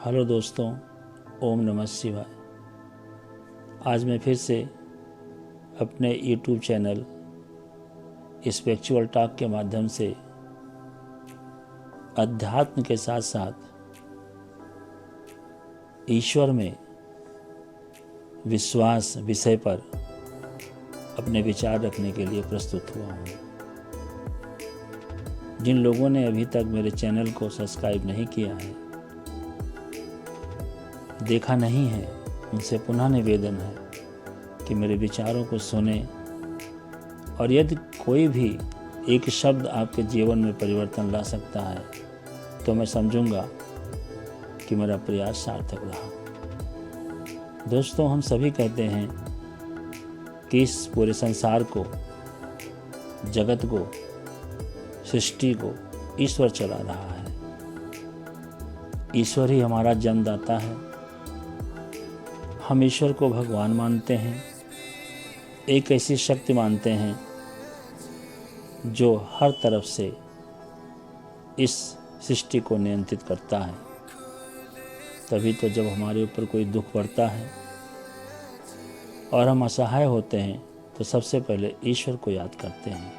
Hello दोस्तों, ओम नमः शिवाय। आज मैं फिर से अपने यूट्यूब चैनल स्पिरिचुअल टॉक के माध्यम से अध्यात्म के साथ साथ ईश्वर में विश्वास विषय पर अपने विचार रखने के लिए प्रस्तुत हुआ हूँ। जिन लोगों ने अभी तक मेरे चैनल को सब्सक्राइब नहीं किया है, देखा नहीं है, उनसे पुनः निवेदन है कि मेरे विचारों को सुने और यदि कोई भी एक शब्द आपके जीवन में परिवर्तन ला सकता है तो मैं समझूंगा कि मेरा प्रयास सार्थक रहा। दोस्तों, हम सभी कहते हैं कि इस पूरे संसार को, जगत को, सृष्टि को ईश्वर चला रहा है। ईश्वर ही हमारा जन्मदाता है। हम ईश्वर को भगवान मानते हैं, एक ऐसी शक्ति मानते हैं जो हर तरफ से इस सृष्टि को नियंत्रित करता है। तभी तो जब हमारे ऊपर कोई दुख पड़ता है और हम असहाय होते हैं तो सबसे पहले ईश्वर को याद करते हैं।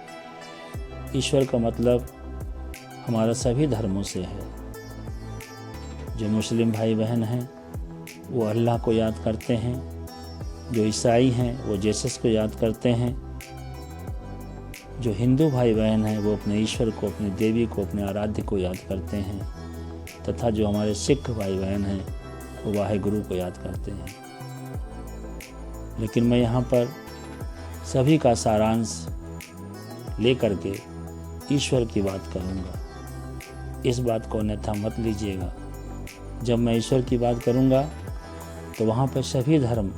ईश्वर का मतलब हमारा सभी धर्मों से है। जो मुस्लिम भाई बहन हैं वो अल्लाह को याद करते हैं, जो ईसाई हैं वो जीसस को याद करते हैं, जो हिंदू भाई बहन हैं वो अपने ईश्वर को, अपनी देवी को, अपने आराध्य को याद करते हैं, तथा जो हमारे सिख भाई बहन हैं वो वाहेगुरु को याद करते हैं। लेकिन मैं यहाँ पर सभी का सारांश लेकर के ईश्वर की बात करूँगा। इस बात को अन्यथा मत लीजिएगा। जब मैं ईश्वर की बात करूँगा तो वहाँ पर सभी धर्म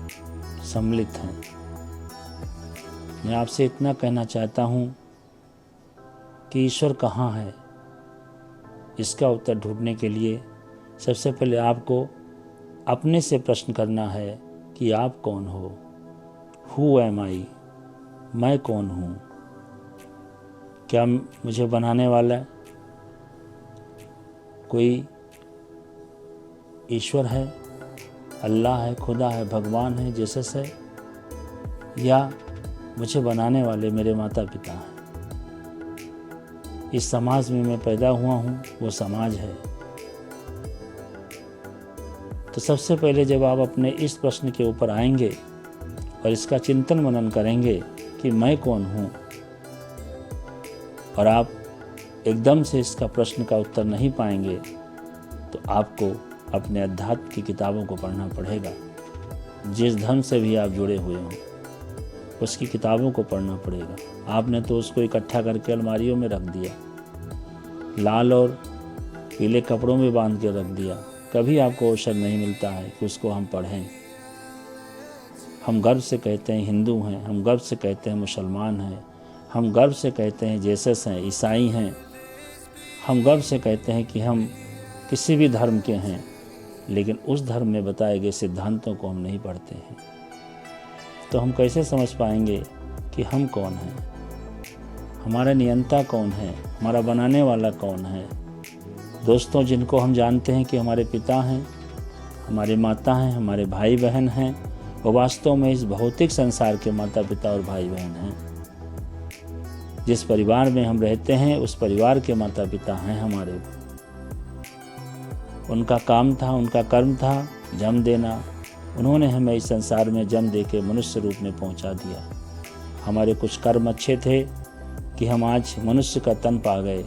सम्मिलित हैं। मैं आपसे इतना कहना चाहता हूँ कि ईश्वर कहाँ है, इसका उत्तर ढूंढने के लिए सबसे पहले आपको अपने से प्रश्न करना है कि आप कौन हो। हु एम आई, मैं कौन हूँ। क्या मुझे बनाने वाला कोई ईश्वर है, अल्लाह है, खुदा है, भगवान है, जीसस है, या मुझे बनाने वाले मेरे माता पिता हैं। इस समाज में मैं पैदा हुआ हूँ, वो समाज है। तो सबसे पहले जब आप अपने इस प्रश्न के ऊपर आएंगे और इसका चिंतन मनन करेंगे कि मैं कौन हूँ, और आप एकदम से इसका प्रश्न का उत्तर नहीं पाएंगे तो आपको अपने अध्यात्म की किताबों को पढ़ना पड़ेगा। जिस धर्म से भी आप जुड़े हुए हों उसकी किताबों को पढ़ना पड़ेगा। आपने तो उसको इकट्ठा करके अलमारियों में रख दिया, लाल और पीले कपड़ों में बांध के रख दिया। कभी आपको अवसर नहीं मिलता है कि उसको हम पढ़ें। हम गर्व से कहते हैं हिंदू हैं, हम गर्व से कहते हैं मुसलमान हैं, हम गर्व से कहते हैं जीसस हैं, ईसाई हैं, हम गर्व से कहते हैं कि हम किसी भी धर्म के हैं, लेकिन उस धर्म में बताए गए सिद्धांतों को हम नहीं पढ़ते हैं। तो हम कैसे समझ पाएंगे कि हम कौन हैं, हमारा नियंता कौन है, हमारा बनाने वाला कौन है। दोस्तों, जिनको हम जानते हैं कि हमारे पिता हैं, हमारे माता हैं, हमारे भाई बहन हैं, वो वास्तव में इस भौतिक संसार के माता पिता और भाई बहन हैं। जिस परिवार में हम रहते हैं उस परिवार के माता पिता हैं हमारे। उनका काम था, उनका कर्म था जन्म देना। उन्होंने हमें इस संसार में जन्म देके मनुष्य रूप में पहुंचा दिया। हमारे कुछ कर्म अच्छे थे कि हम आज मनुष्य का तन पा गए,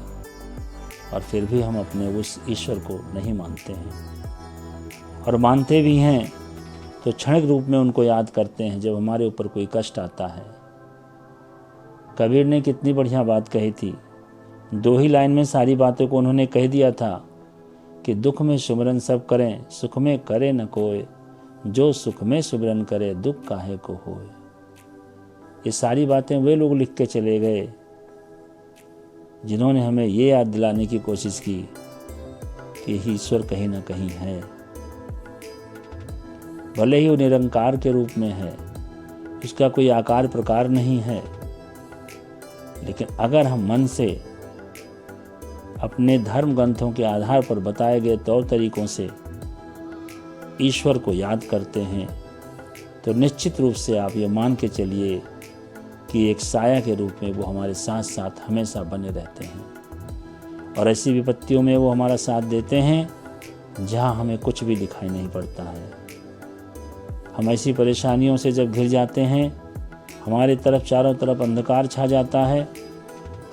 और फिर भी हम अपने उस ईश्वर को नहीं मानते हैं, और मानते भी हैं तो क्षणिक रूप में उनको याद करते हैं जब हमारे ऊपर कोई कष्ट आता है। कबीर ने कितनी बढ़िया बात कही थी। 2 ही लाइन में सारी बातों को उन्होंने कह दिया था कि दुख में सुमिरन सब करें, सुख में करे न कोय, जो सुख में सुमिरन करे दुख काहे को होए। ये सारी बातें वे लोग लिख के चले गए जिन्होंने हमें ये याद दिलाने की कोशिश की कि ईश्वर कहीं ना कहीं है। भले ही वो निरंकार के रूप में है, उसका कोई आकार प्रकार नहीं है, लेकिन अगर हम मन से अपने धर्म ग्रंथों के आधार पर बताए गए तौर तरीकों से ईश्वर को याद करते हैं तो निश्चित रूप से आप ये मान के चलिए कि एक साया के रूप में वो हमारे साथ साथ हमेशा बने रहते हैं और ऐसी विपत्तियों में वो हमारा साथ देते हैं जहाँ हमें कुछ भी दिखाई नहीं पड़ता है। हम ऐसी परेशानियों से जब घिर जाते हैं, हमारी तरफ चारों तरफ अंधकार छा जाता है,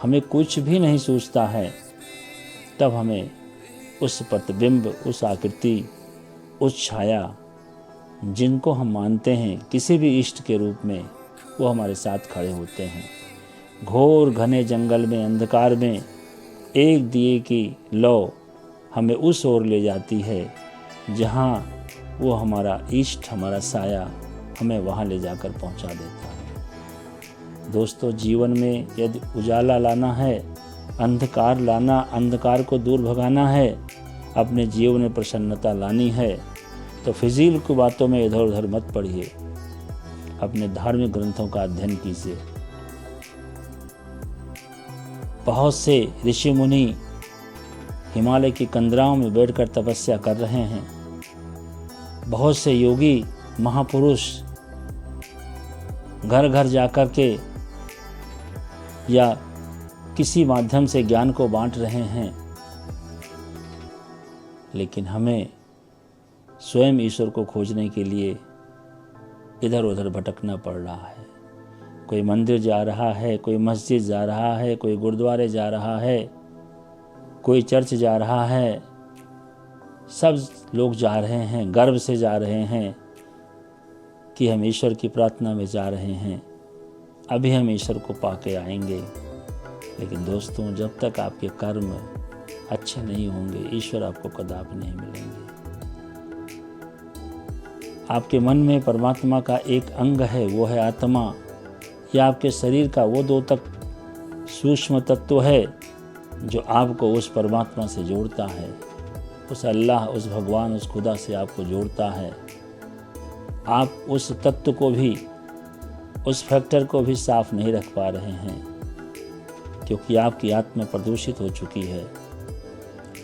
हमें कुछ भी नहीं सूझता है, तब हमें उस प्रतिबिंब, उस आकृति, उस छाया जिनको हम मानते हैं किसी भी इष्ट के रूप में, वो हमारे साथ खड़े होते हैं। घोर घने जंगल में, अंधकार में एक दिए की लौ हमें उस ओर ले जाती है जहाँ वो हमारा इष्ट, हमारा साया हमें वहाँ ले जाकर पहुँचा देता है। दोस्तों, जीवन में यदि उजाला लाना है, अंधकार लाना, अंधकार को दूर भगाना है, अपने जीवन में प्रसन्नता लानी है, तो फिजील की बातों में इधर उधर मत पढ़िए, अपने धार्मिक ग्रंथों का अध्ययन कीजिए। बहुत से ऋषि मुनि हिमालय की कंदराओं में बैठकर तपस्या कर रहे हैं। बहुत से योगी महापुरुष घर घर जाकर के या किसी माध्यम से ज्ञान को बांट रहे हैं, लेकिन हमें स्वयं ईश्वर को खोजने के लिए इधर उधर भटकना पड़ रहा है। कोई मंदिर जा रहा है, कोई मस्जिद जा रहा है, कोई गुरुद्वारे जा रहा है, कोई चर्च जा रहा है। सब लोग जा रहे हैं, गर्व से जा रहे हैं कि हम ईश्वर की प्रार्थना में जा रहे हैं, अभी हम ईश्वर को पाके आएंगे। लेकिन दोस्तों, जब तक आपके कर्म अच्छे नहीं होंगे, ईश्वर आपको कदापि नहीं मिलेंगे। आपके मन में परमात्मा का एक अंग है, वो है आत्मा, या आपके शरीर का वो 2 तक सूक्ष्म तत्व है जो आपको उस परमात्मा से जोड़ता है, उस अल्लाह, उस भगवान, उस खुदा से आपको जोड़ता है। आप उस तत्व को भी, उस फैक्टर को भी साफ नहीं रख पा रहे हैं, क्योंकि आपकी आत्मा प्रदूषित हो चुकी है।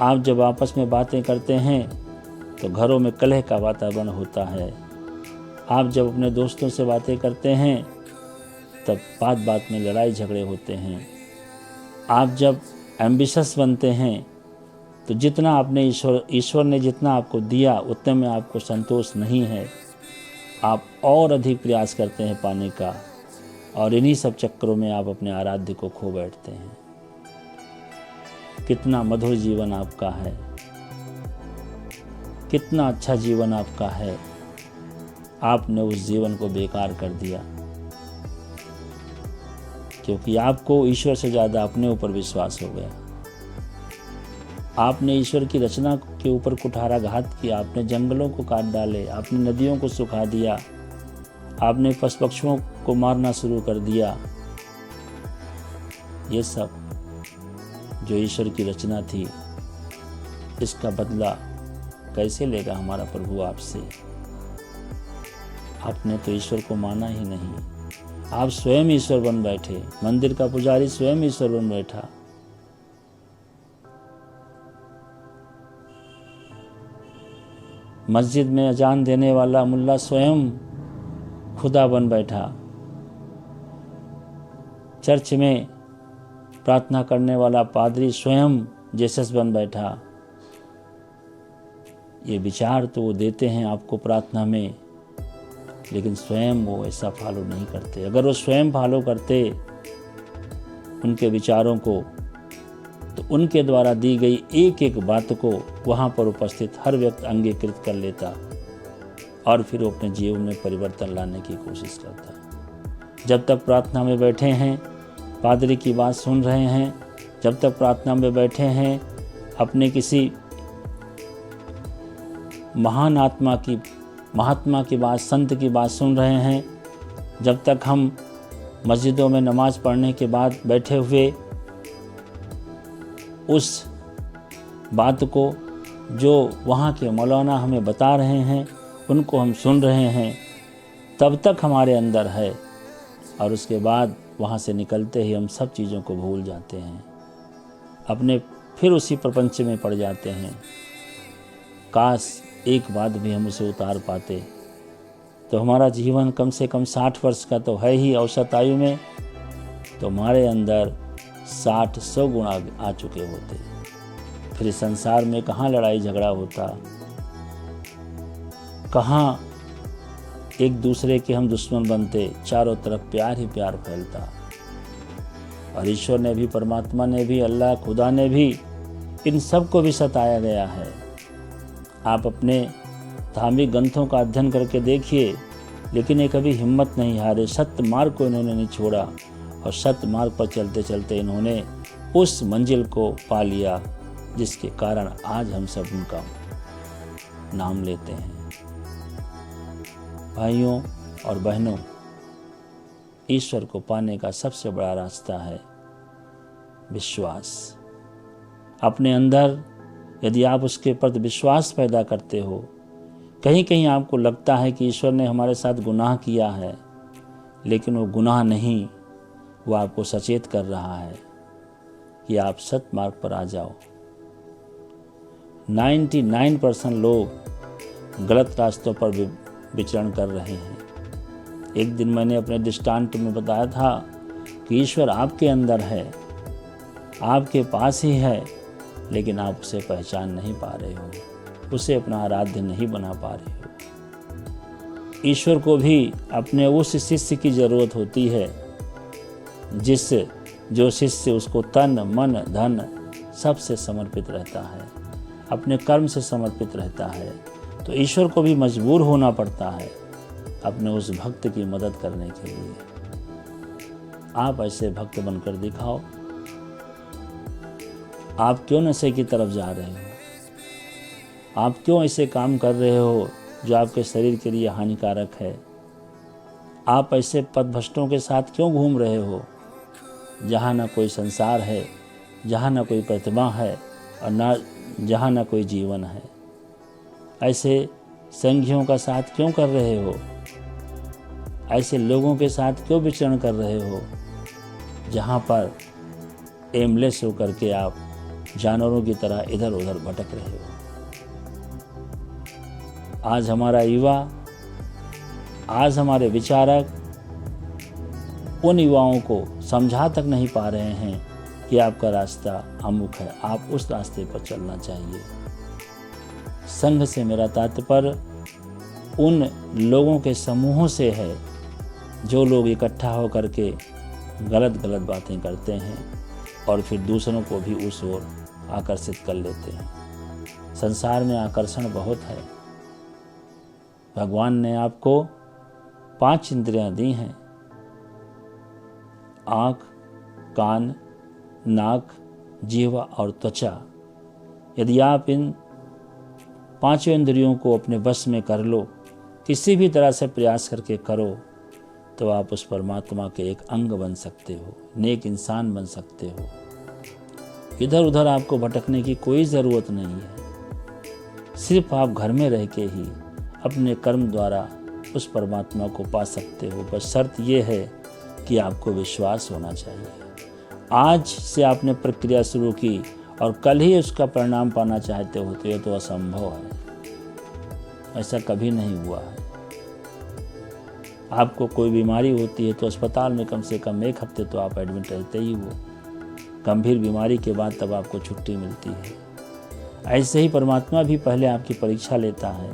आप जब आपस में बातें करते हैं तो घरों में कलह का वातावरण होता है। आप जब अपने दोस्तों से बातें करते हैं तब बात बात में लड़ाई झगड़े होते हैं। आप जब एम्बिशस बनते हैं तो जितना आपने ईश्वर ने जितना आपको दिया उतने में आपको संतोष नहीं है, आप और अधिक प्रयास करते हैं पाने का, और इन्हीं सब चक्करों में आप अपने आराध्य को खो बैठते हैं। कितना मधुर जीवन आपका है, कितना अच्छा जीवन आपका है, आपने उस जीवन को बेकार कर दिया, क्योंकि आपको ईश्वर से ज़्यादा अपने ऊपर विश्वास हो गया। आपने ईश्वर की रचना के ऊपर कुठाराघात किया, आपने जंगलों को काट डाले, आपने नदियों को सुखा दिया, आपने पशु पक्षियों को मारना शुरू कर दिया। ये सब जो ईश्वर की रचना थी, इसका बदला कैसे लेगा हमारा प्रभु आपसे? आपने तो ईश्वर को माना ही नहीं, आप स्वयं ईश्वर बन बैठे। मंदिर का पुजारी स्वयं ईश्वर बन बैठा। मस्जिद में अजान देने वाला मुल्ला स्वयं खुदा बन बैठा। चर्च में प्रार्थना करने वाला पादरी स्वयं जेसस बन बैठा। ये विचार तो वो देते हैं आपको प्रार्थना में, लेकिन स्वयं वो ऐसा फॉलो नहीं करते। अगर वो स्वयं फॉलो करते उनके विचारों को, तो उनके द्वारा दी गई एक एक बात को वहाँ पर उपस्थित हर व्यक्ति अंगीकृत कर लेता और फिर वो अपने जीवन में परिवर्तन लाने की कोशिश करता। जब तक प्रार्थना में बैठे हैं, पादरी की बात सुन रहे हैं, जब तक प्रार्थना में बैठे हैं, अपने किसी महान महात्मा की बात, संत की बात सुन रहे हैं, जब तक हम मस्जिदों में नमाज पढ़ने के बाद बैठे हुए उस बात को जो वहाँ के मौलाना हमें बता रहे हैं उनको हम सुन रहे हैं, तब तक हमारे अंदर है। और उसके बाद वहाँ से निकलते ही हम सब चीज़ों को भूल जाते हैं, अपने फिर उसी प्रपंच में पड़ जाते हैं। काश एक बात भी हम उसे उतार पाते तो हमारा जीवन कम से कम 60 वर्ष का तो है ही औसत आयु में, तो हमारे अंदर 60-100 गुण आ चुके होते। फिर इस संसार में कहाँ लड़ाई झगड़ा होता, कहाँ एक दूसरे के हम दुश्मन बनते, चारों तरफ प्यार ही प्यार फैलता। और ईश्वर ने भी, परमात्मा ने भी, अल्लाह खुदा ने भी इन सब को भी सताया गया है। आप अपने धार्मिक ग्रंथों का अध्ययन करके देखिए, लेकिन ये कभी हिम्मत नहीं हारे, सत्य मार्ग को इन्होंने नहीं छोड़ा और सत्य मार्ग पर चलते चलते इन्होंने उस मंजिल को पा लिया जिसके कारण आज हम सब उनका नाम लेते हैं। भाइयों और बहनों, ईश्वर को पाने का सबसे बड़ा रास्ता है विश्वास। अपने अंदर यदि आप उसके प्रति विश्वास पैदा करते हो, कहीं कहीं आपको लगता है कि ईश्वर ने हमारे साथ गुनाह किया है, लेकिन वो गुनाह नहीं, वो आपको सचेत कर रहा है कि आप सत्य मार्ग पर आ जाओ। 99% लोग गलत रास्तों पर विचरण कर रहे हैं। एक दिन मैंने अपने दृष्टांत में बताया था कि ईश्वर आपके अंदर है, आपके पास ही है, लेकिन आप उसे पहचान नहीं पा रहे हो, उसे अपना आराध्य नहीं बना पा रहे हो। ईश्वर को भी अपने उस शिष्य की ज़रूरत होती है जो शिष्य उसको तन मन धन सबसे समर्पित रहता है, अपने कर्म से समर्पित रहता है। तो ईश्वर को भी मजबूर होना पड़ता है अपने उस भक्त की मदद करने के लिए। आप ऐसे भक्त बनकर दिखाओ। आप क्यों नशे की तरफ जा रहे हो? आप क्यों ऐसे काम कर रहे हो जो आपके शरीर के लिए हानिकारक है? आप ऐसे पथभ्रष्टों के साथ क्यों घूम रहे हो जहाँ ना कोई संसार है, जहाँ ना कोई प्रतिमा है और जहाँ ना कोई जीवन है? ऐसे संघियों का साथ क्यों कर रहे हो? ऐसे लोगों के साथ क्यों विचरण कर रहे हो जहाँ पर एमलेस होकर के आप जानवरों की तरह इधर उधर भटक रहे हो? आज हमारा युवा, आज हमारे विचारक उन युवाओं को समझा तक नहीं पा रहे हैं कि आपका रास्ता अमुक है, आप उस रास्ते पर चलना चाहिए। संघ से मेरा तात्पर्य उन लोगों के समूहों से है जो लोग इकट्ठा होकर के गलत गलत बातें करते हैं और फिर दूसरों को भी उस ओर आकर्षित कर लेते हैं। संसार में आकर्षण बहुत है। भगवान ने आपको 5 इंद्रियां दी हैं, आँख, कान, नाक, जीवा और त्वचा। यदि आप इन 5 इंद्रियों को अपने वश में कर लो, किसी भी तरह से प्रयास करके करो, तो आप उस परमात्मा के एक अंग बन सकते हो, नेक इंसान बन सकते हो। इधर उधर आपको भटकने की कोई ज़रूरत नहीं है। सिर्फ आप घर में रह के ही अपने कर्म द्वारा उस परमात्मा को पा सकते हो। बस शर्त ये है कि आपको विश्वास होना चाहिए। आज से आपने प्रक्रिया शुरू की और कल ही उसका परिणाम पाना चाहते हो तो यह तो असंभव है। ऐसा कभी नहीं हुआ है। आपको कोई बीमारी होती है तो अस्पताल में कम से कम 1 हफ्ते तो आप एडमिट रहते ही हो। गंभीर बीमारी के बाद तब आपको छुट्टी मिलती है। ऐसे ही परमात्मा भी पहले आपकी परीक्षा लेता है।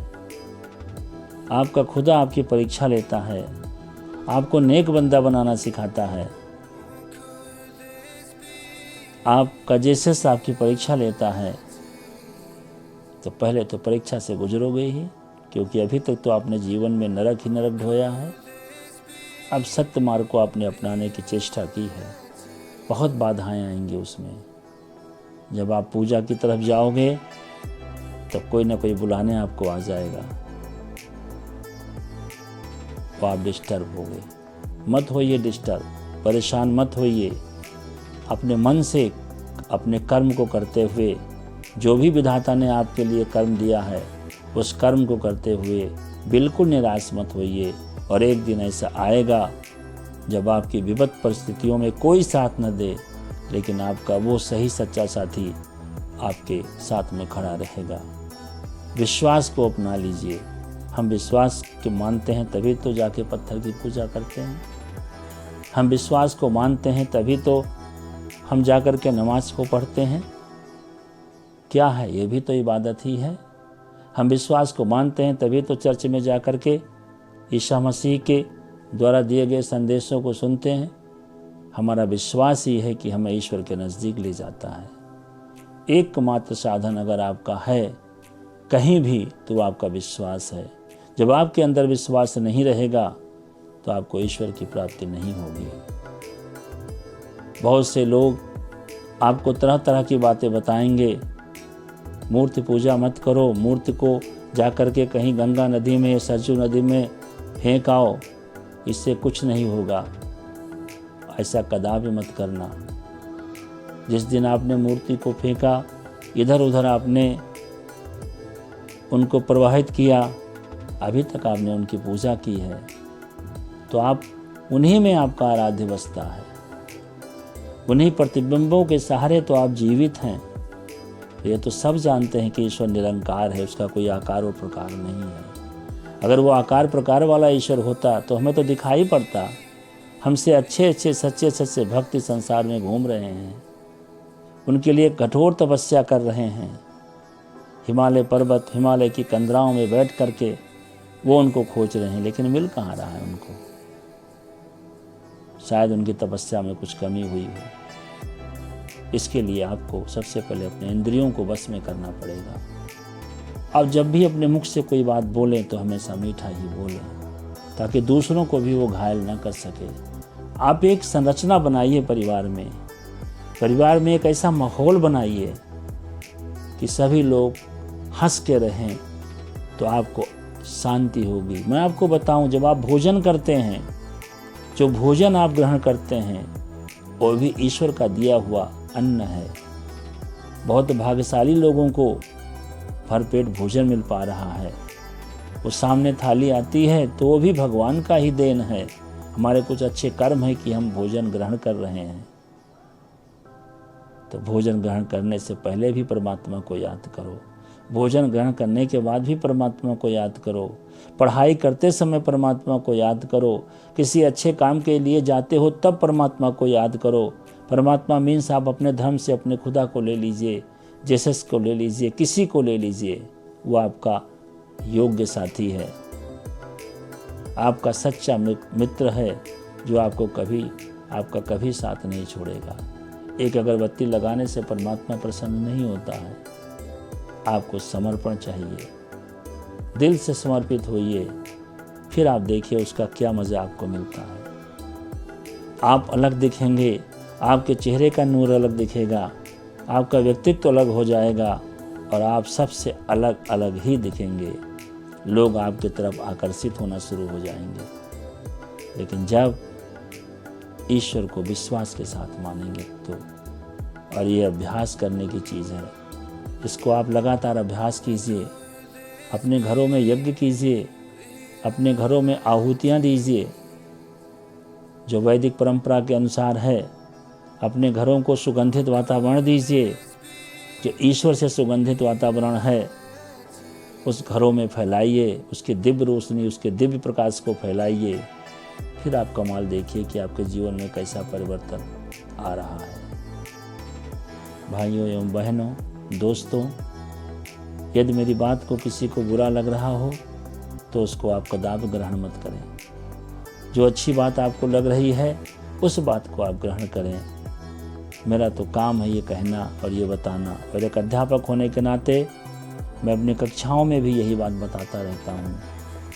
आपका खुदा आपकी परीक्षा लेता है, आपको नेक बंदा बनाना सिखाता है। आपका जेसस आपकी परीक्षा लेता है, तो पहले तो परीक्षा से गुजरोगे ही, क्योंकि अभी तक तो आपने जीवन में नरक ही नरक ढोया है। अब सत्य मार्ग को आपने अपनाने की चेष्टा की है, बहुत बाधाएं आएंगी उसमें। जब आप पूजा की तरफ जाओगे तो कोई ना कोई बुलाने आपको आ जाएगा, तो आप डिस्टर्ब होगे। मत होइए डिस्टर्ब, परेशान मत होइए। अपने मन से अपने कर्म को करते हुए, जो भी विधाता ने आपके लिए कर्म दिया है उस कर्म को करते हुए बिल्कुल निराश मत होइए। और एक दिन ऐसा आएगा जब आपकी विपद परिस्थितियों में कोई साथ न दे, लेकिन आपका वो सही सच्चा साथी आपके साथ में खड़ा रहेगा। विश्वास को अपना लीजिए। हम विश्वास के मानते हैं तभी तो जाके पत्थर की पूजा करते हैं। हम विश्वास को मानते हैं तभी तो हम जाकर के नमाज को पढ़ते हैं। क्या है, ये भी तो इबादत ही है। हम विश्वास को मानते हैं तभी तो चर्च में जाकर के ईसा मसीह के द्वारा दिए गए संदेशों को सुनते हैं। हमारा विश्वास ही है कि हमें ईश्वर के नज़दीक ले जाता है। एकमात्र साधन अगर आपका है कहीं भी तो आपका विश्वास है। जब आपके अंदर विश्वास नहीं रहेगा तो आपको ईश्वर की प्राप्ति नहीं होगी। बहुत से लोग आपको तरह तरह की बातें बताएंगे, मूर्ति पूजा मत करो, मूर्ति को जाकर के कहीं गंगा नदी में, सरजू नदी में फेंक आओ, इससे कुछ नहीं होगा। ऐसा कदापि मत करना। जिस दिन आपने मूर्ति को फेंका, इधर उधर आपने उनको प्रवाहित किया, अभी तक आपने उनकी पूजा की है, तो आप उन्हीं में आपका आराध्य बसता है। उन्हीं प्रतिबिंबों के सहारे तो आप जीवित हैं। ये तो सब जानते हैं कि ईश्वर निरंकार है, उसका कोई आकार और प्रकार नहीं है। अगर वो आकार प्रकार वाला ईश्वर होता तो हमें तो दिखाई पड़ता। हमसे अच्छे अच्छे सच्चे सच्चे भक्त संसार में घूम रहे हैं, उनके लिए कठोर तपस्या कर रहे हैं। हिमालय पर्वत, हिमालय की कंदराओं में बैठ करके वो उनको खोज रहे हैं, लेकिन मिल कहाँ रहा है उनको। शायद उनकी तपस्या में कुछ कमी हुई हो। इसके लिए आपको सबसे पहले अपने इंद्रियों को बस में करना पड़ेगा। अब जब भी अपने मुख से कोई बात बोलें तो हमेशा मीठा ही बोलें, ताकि दूसरों को भी वो घायल न कर सके। आप एक संरचना बनाइए परिवार में एक ऐसा माहौल बनाइए कि सभी लोग हंस के रहें, तो आपको शांति होगी। मैं आपको बताऊं, जब आप भोजन करते हैं, जो भोजन आप ग्रहण करते हैं वो भी ईश्वर का दिया हुआ अन्न है। बहुत भाग्यशाली लोगों को भरपेट भोजन मिल पा रहा है। वो सामने थाली आती है तो वो भी भगवान का ही देन है। हमारे कुछ अच्छे कर्म है कि हम भोजन ग्रहण कर रहे हैं। तो भोजन ग्रहण करने से पहले भी परमात्मा को याद करो, भोजन ग्रहण करने के बाद भी परमात्मा को याद करो, पढ़ाई करते समय परमात्मा को याद करो, किसी अच्छे काम के लिए जाते हो तब परमात्मा को याद करो। परमात्मा मीन्स आप अपने धर्म से अपने खुदा को ले लीजिए, जीसस को ले लीजिए, किसी को ले लीजिए, वो आपका योग्य साथी है, आपका सच्चा मित्र है, जो आपका कभी साथ नहीं छोड़ेगा। एक अगरबत्ती लगाने से परमात्मा प्रसन्न नहीं होता है। आपको समर्पण चाहिए, दिल से समर्पित होइए, फिर आप देखिए उसका क्या मज़ा आपको मिलता है। आप अलग दिखेंगे, आपके चेहरे का नूर अलग दिखेगा, आपका व्यक्तित्व अलग हो जाएगा और आप सबसे अलग अलग ही दिखेंगे। लोग आपकी तरफ आकर्षित होना शुरू हो जाएंगे। लेकिन जब ईश्वर को विश्वास के साथ मानेंगे तो, और ये अभ्यास करने की चीज़ है, इसको आप लगातार अभ्यास कीजिए। अपने घरों में यज्ञ कीजिए, अपने घरों में आहुतियाँ दीजिए जो वैदिक परंपरा के अनुसार है। अपने घरों को सुगंधित वातावरण दीजिए, जो ईश्वर से सुगंधित वातावरण है उस घरों में फैलाइए, उसकी दिव्य रोशनी, उसके दिव्य प्रकाश को फैलाइए। फिर आप कमाल देखिए कि आपके जीवन में कैसा परिवर्तन आ रहा है। भाइयों एवं बहनों, दोस्तों, यदि मेरी बात को किसी को बुरा लग रहा हो तो उसको आप कदापि ग्रहण मत करें। जो अच्छी बात आपको लग रही है उस बात को आप ग्रहण करें। मेरा तो काम है ये कहना और ये बताना, और एक अध्यापक होने के नाते मैं अपनी कक्षाओं में भी यही बात बताता रहता हूँ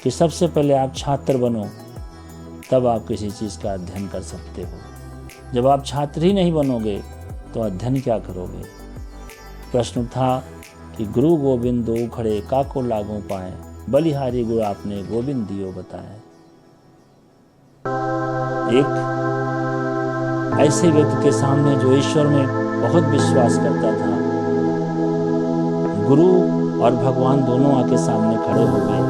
कि सबसे पहले आप छात्र बनो, तब आप किसी चीज़ का अध्ययन कर सकते हो। जब आप छात्र ही नहीं बनोगे तो अध्ययन क्या करोगे। प्रश्न था कि गुरु गोविंद दो खड़े काको लागू पाए, बलिहारी गुरु आपने गोविंद दियो बताए। एक ऐसे व्यक्ति के सामने जो ईश्वर में बहुत विश्वास करता था, गुरु और भगवान दोनों आके सामने खड़े हो गए।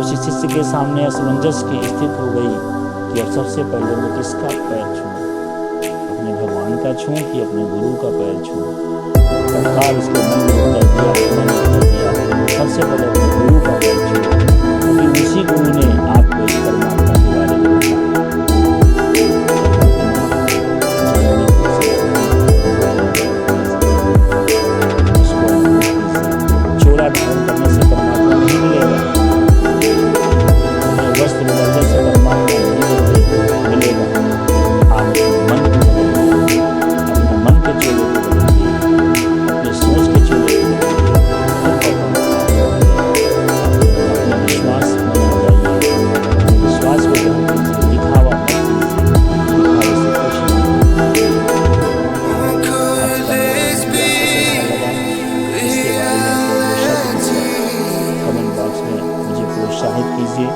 उस शिष्य के सामने असमंजस की स्थिति हो गई कि अब सबसे पहले मैं किसका पैर छूं, अपने भगवान का छूं कि अपने गुरु का पैर छूं। तत्काल उसके मन में उत्तर दिया, सबसे पहले अपने गुरु का परिचय, क्योंकि उसी गुरु ने आपको इस परमात्मा के बारे में चोला धारण करने से परमात्मा नहीं मिलेगा, वस्त्र बदलने से परमात्मा नहीं मिलेगा। आप मन को बदलिए, अपने मन के चोले को बदलिए, अपने सोच के चोले को बदलिए, अपने विश्वास में आ जाइए, अपने विश्वास को ग्रहण कीजिए, दिखावा मत कीजिए, दिखावे से कुछ नहीं। इसके बारे में कमेंट बॉक्स में मुझे प्रोत्साहित कीजिए।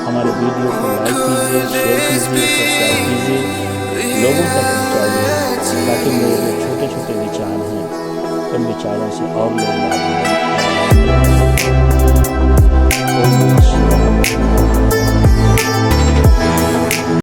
हमारे वीडियो को लाइक कीजिए, शेयर कीजिए, सब्सक्राइब कीजिए, लोगों तक पहुँचाइए, ताकि मेरे जो छोटे छोटे विचार हैं उन विचारों से और लोग लाभ लें।